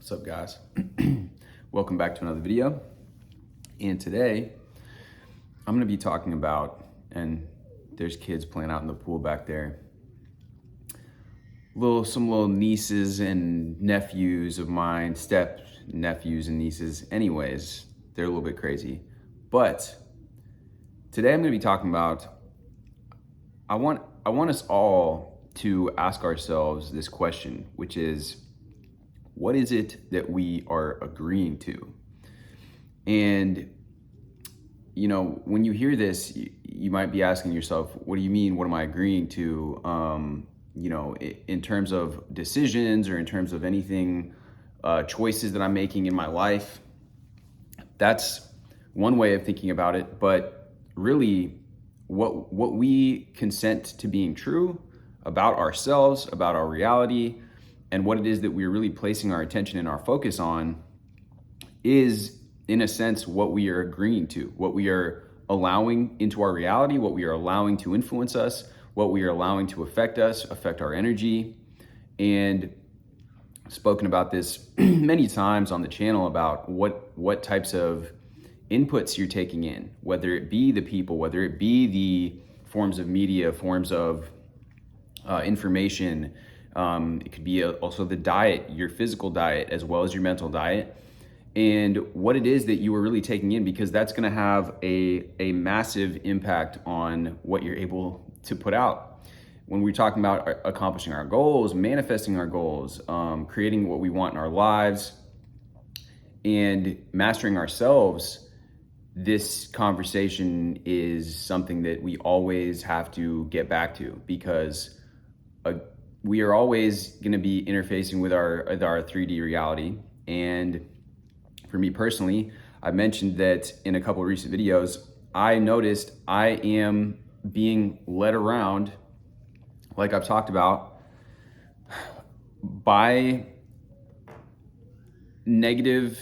What's up, guys? Welcome back to another video. And today I'm going to be talking about, and there's kids playing out in the pool back there, some little nieces and nephews of mine, step nephews and nieces. Anyways, they're a little bit crazy. But today I'm going to be talking about, I want us all to ask ourselves this question, which is, what is it that we are agreeing to? And, you know, when you hear this, you might be asking yourself, what do you mean? What am I agreeing to? You know, in terms of decisions or in terms of anything, choices that I'm making in my life. That's one way of thinking about it. But really, what we consent to being true about ourselves, about our reality, and what it is that we're really placing our attention and our focus on is, in a sense, what we are agreeing to, what we are allowing into our reality, what we are allowing to influence us, what we are allowing to affect us, affect our energy. And I've spoken about this many times on the channel about what types of inputs you're taking in, whether it be the people, whether it be the forms of media, forms of information. It could be also the diet, your physical diet, as well as your mental diet, and what it is that you are really taking in, because that's going to have a massive impact on what you're able to put out. When we're talking about accomplishing our goals, manifesting our goals, creating what we want in our lives, and mastering ourselves, this conversation is something that we always have to get back to, because we are always going to be interfacing with our 3D reality. And for me personally, I mentioned that in a couple of recent videos, I noticed I am being led around, like I've talked about, by negativity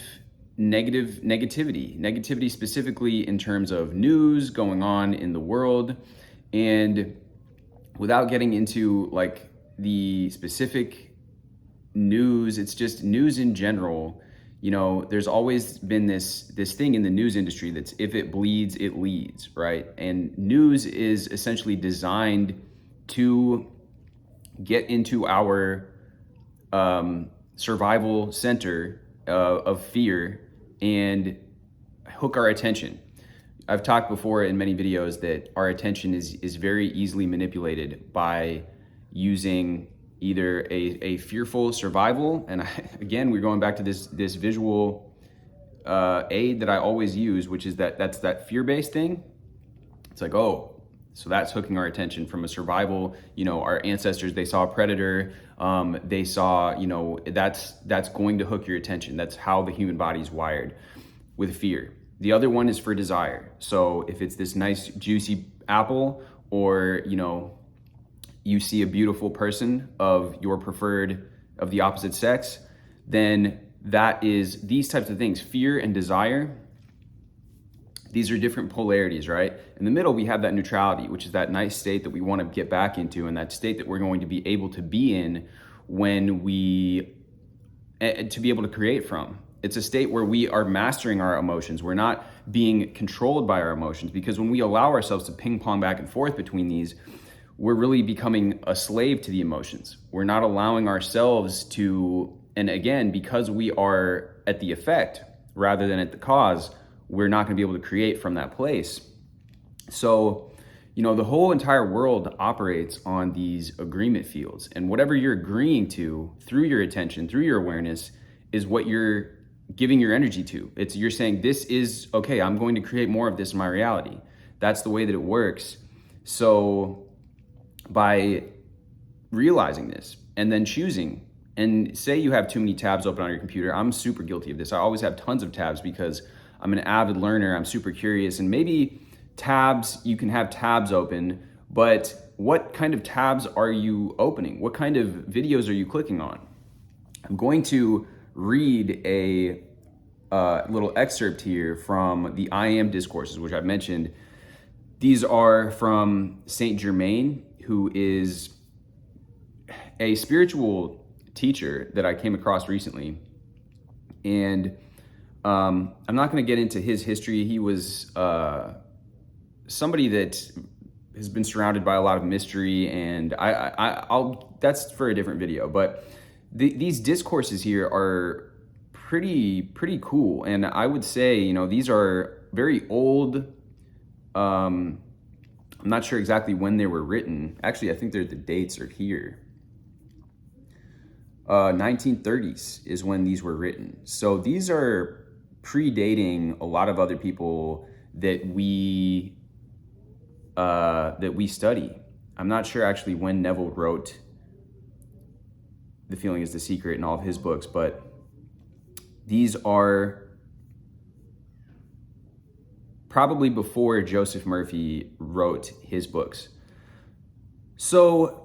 specifically in terms of news going on in the world. And without getting into like the specific news, it's just news in general. You know, there's always been this thing in the news industry that's, if it bleeds, it leads, right? And news is essentially designed to get into our survival center of fear and hook our attention. I've talked before in many videos that our attention is very easily manipulated by using either a fearful survival, and again, we're going back to this visual aid that I always use, which is that's that fear-based thing. It's like, oh, so that's hooking our attention from a survival. You know, our ancestors, they saw a predator, they saw, you know, that's going to hook your attention. That's how the human body is wired, with fear. The other one is for desire. So if it's this nice juicy apple, or, you know, you see a beautiful person of your preferred, of the opposite sex, then that is these types of things, fear and desire. These are different polarities, right? In the middle, we have that neutrality, which is that nice state that we want to get back into, and that state that we're going to be able to be in when to be able to create from. It's a state where we are mastering our emotions. We're not being controlled by our emotions, because when we allow ourselves to ping pong back and forth between these, we're really becoming a slave to the emotions. We're not allowing ourselves to, and again, because we are at the effect rather than at the cause, we're not going to be able to create from that place. So, you know, the whole entire world operates on these agreement fields, and whatever you're agreeing to through your attention, through your awareness, is what you're giving your energy to. You're saying, this is okay, I'm going to create more of this in my reality. That's the way that it works. So by realizing this and then choosing, and say you have too many tabs open on your computer. I'm super guilty of this. I always have tons of tabs because I'm an avid learner. I'm super curious, and maybe tabs, you can have tabs open, but what kind of tabs are you opening? What kind of videos are you clicking on? I'm going to read a little excerpt here from the I Am Discourses, which I've mentioned. These are from Saint Germain, who is a spiritual teacher that I came across recently. And I'm not going to get into his history. He was somebody that has been surrounded by a lot of mystery, and I'll that's for a different video. But these discourses here are pretty cool, and I would say, you know, these are very old. I'm not sure exactly when they were written. Actually, I think the dates are here. 1930s is when these were written. So these are predating a lot of other people that we study. I'm not sure actually when Neville wrote The Feeling is the Secret and all of his books, but these are probably before Joseph Murphy wrote his books. So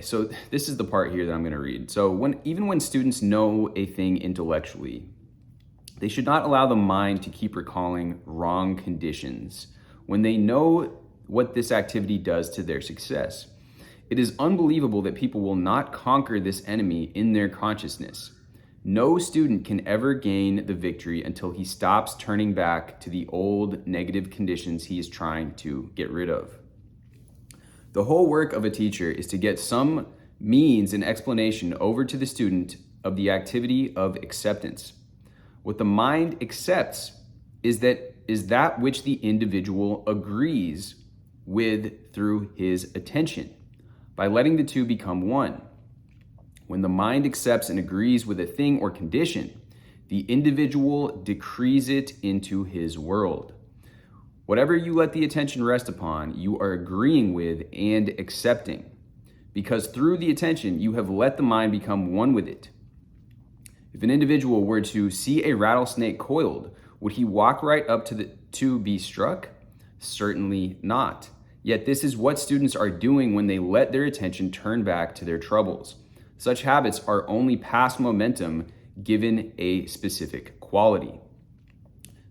so this is the part here that I'm going to read. So even when students know a thing intellectually, they should not allow the mind to keep recalling wrong conditions when they know what this activity does to their success. It is unbelievable that people will not conquer this enemy in their consciousness. No student can ever gain the victory until he stops turning back to the old negative conditions he is trying to get rid of. The whole work of a teacher is to get some means and explanation over to the student of the activity of acceptance. What the mind accepts is that which the individual agrees with through his attention, by letting the two become one. When the mind accepts and agrees with a thing or condition, the individual decrees it into his world. Whatever you let the attention rest upon, you are agreeing with and accepting, because through the attention, you have let the mind become one with it. If an individual were to see a rattlesnake coiled, would he walk right up to be struck? Certainly not. Yet this is what students are doing when they let their attention turn back to their troubles. Such habits are only past momentum given a specific quality.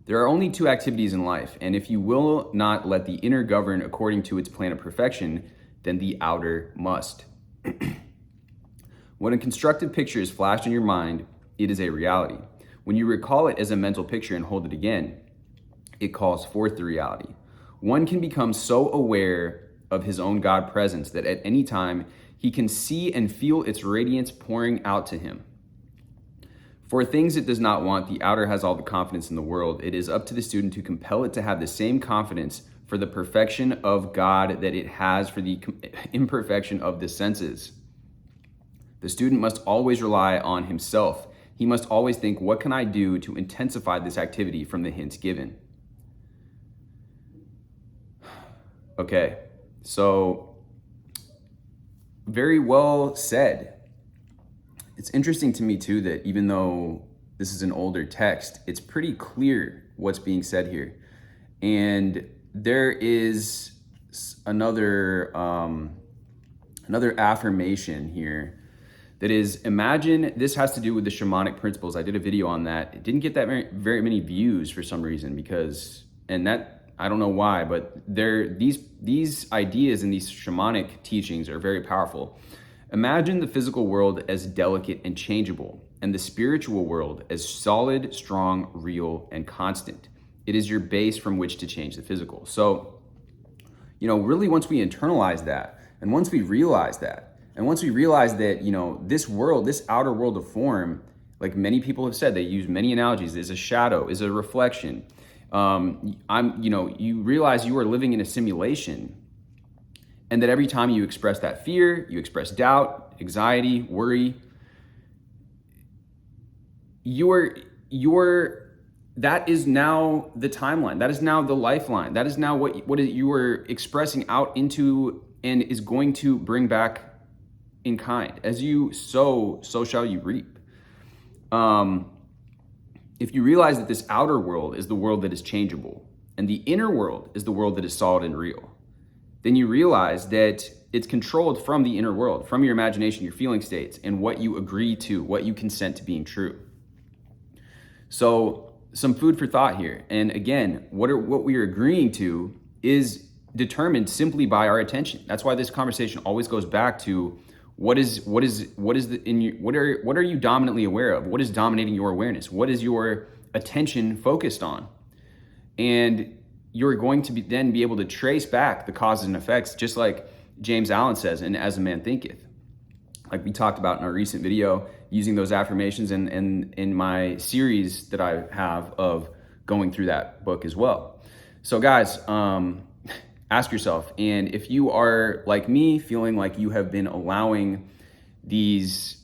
There are only two activities in life, and if you will not let the inner govern according to its plan of perfection, then the outer must. When a constructive picture is flashed in your mind, it is a reality. When you recall it as a mental picture and hold it again, it calls forth the reality. One can become so aware of his own God presence that at any time he can see and feel its radiance pouring out to him. For things it does not want, the outer has all the confidence in the world. It is up to the student to compel it to have the same confidence for the perfection of God that it has for the imperfection of the senses. The student must always rely on himself. He must always think, what can I do to intensify this activity from the hints given? Okay, so very well said. It's interesting to me too that even though this is an older text, it's pretty clear what's being said here. And there is another affirmation here that is, imagine, this has to do with the shamanic principles. I did a video on that. It didn't get that very many views for some reason I don't know why, but these ideas and these shamanic teachings are very powerful. Imagine the physical world as delicate and changeable, and the spiritual world as solid, strong, real, and constant. It is your base from which to change the physical. So, really once we internalize that, and once we realize that, this world, this outer world of form, like many people have said, they use many analogies, is a shadow, is a reflection. You realize you are living in a simulation, and that every time you express that fear, you express doubt, anxiety, worry, that is now the timeline. That is now the lifeline. That is now what you are expressing out into and is going to bring back in kind. As you sow, so shall you reap. If you realize that this outer world is the world that is changeable, and the inner world is the world that is solid and real, then you realize that it's controlled from the inner world, from your imagination, your feeling states, and what you agree to, what you consent to being true. So some food for thought here. And again, what we are agreeing to is determined simply by our attention. That's why this conversation always goes back to What are you dominantly aware of? What is dominating your awareness? What is your attention focused on? And you're going to then be able to trace back the causes and effects, just like James Allen says in As a Man Thinketh. Like we talked about in our recent video, using those affirmations and in my series that I have of going through that book as well. So guys, ask yourself, and if you are like me, feeling like you have been allowing these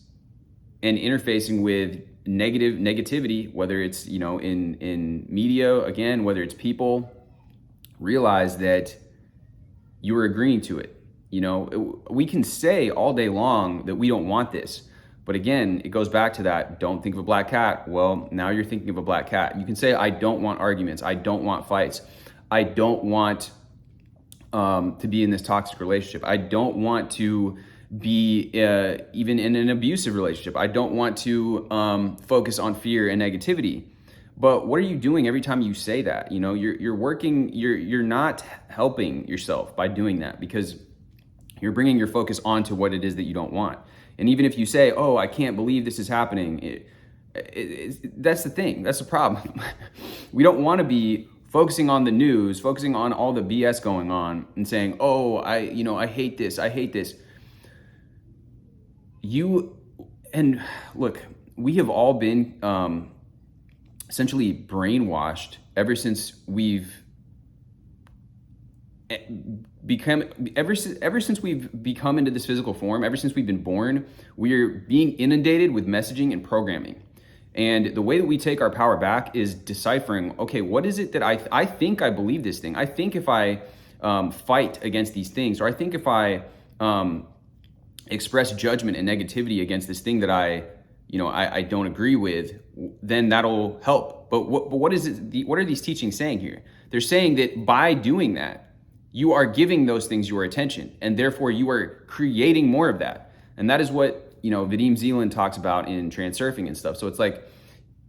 and interfacing with negativity, whether it's, in media, again, whether it's people, realize that you are agreeing to it. We can say all day long that we don't want this, but again, it goes back to that, don't think of a black cat. Well, now you're thinking of a black cat. You can say, I don't want arguments. I don't want fights. I don't want to be in this toxic relationship. I don't want to be even in an abusive relationship. I don't want to focus on fear and negativity. But what are you doing every time you say that? You're not helping yourself by doing that, because you're bringing your focus onto what it is that you don't want. And even if you say, oh, I can't believe this is happening, that's the thing. That's the problem. We don't want to be focusing on the news, focusing on all the BS going on and saying, oh, I hate this. I hate this. And look, we have all been essentially brainwashed ever since we've become into this physical form. Ever since we've been born, we're being inundated with messaging and programming. And the way that we take our power back is deciphering, okay, what is it that I think I believe this thing? I think if I fight against these things, or I think if I express judgment and negativity against this thing that I don't agree with, then that'll help. But what is it? What are these teachings saying here? They're saying that by doing that, you are giving those things your attention, and therefore you are creating more of that. And that is what, Vadim Zeland talks about in Transurfing and stuff. So it's like,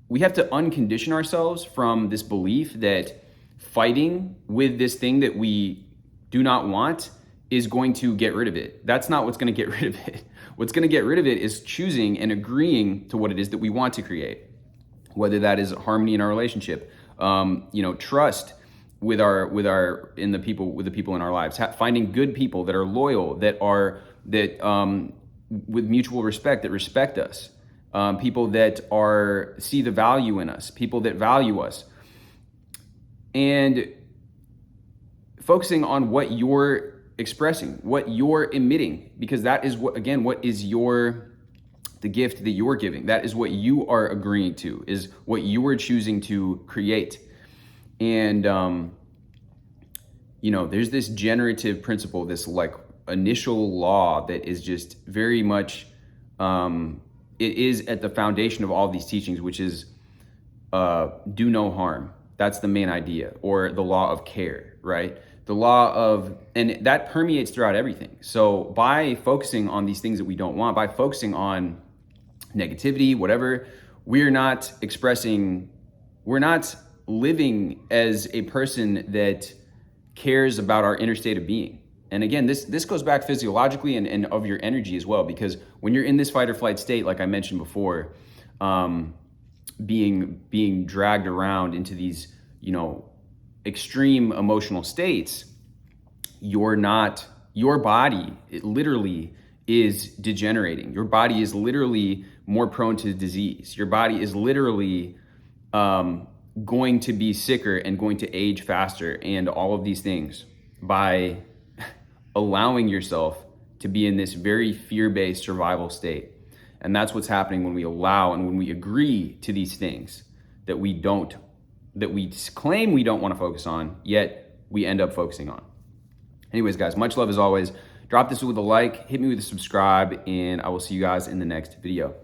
we have to uncondition ourselves from this belief that fighting with this thing that we do not want is going to get rid of it. That's not what's going to get rid of it. What's going to get rid of it is choosing and agreeing to what it is that we want to create, whether that is harmony in our relationship, trust with the people in our lives, finding good people that are loyal, that with mutual respect, that respect us, people that see the value in us, people that value us, and focusing on what you're expressing, what you're emitting, because that is what is the gift that you're giving. That is what you are agreeing to, is what you are choosing to create. And, there's this generative principle, this like initial law that is just very much, it is at the foundation of all these teachings, which is do no harm. That's the main idea, or the law of care, right? The law of, and that permeates throughout everything. So by focusing on these things that we don't want, by focusing on negativity, whatever, we're not living as a person that cares about our inner state of being. And again, this goes back physiologically and of your energy as well, because when you're in this fight or flight state, like I mentioned before, being dragged around into these, extreme emotional states, your body, it literally is degenerating. Your body is literally more prone to disease. Your body is literally going to be sicker and going to age faster, and all of these things, by allowing yourself to be in this very fear-based survival state. And that's what's happening when we allow and when we agree to these things that we claim we don't want to focus on, yet we end up focusing on. Anyways, guys, much love as always. Drop this with a like, hit me with a subscribe, and I will see you guys in the next video.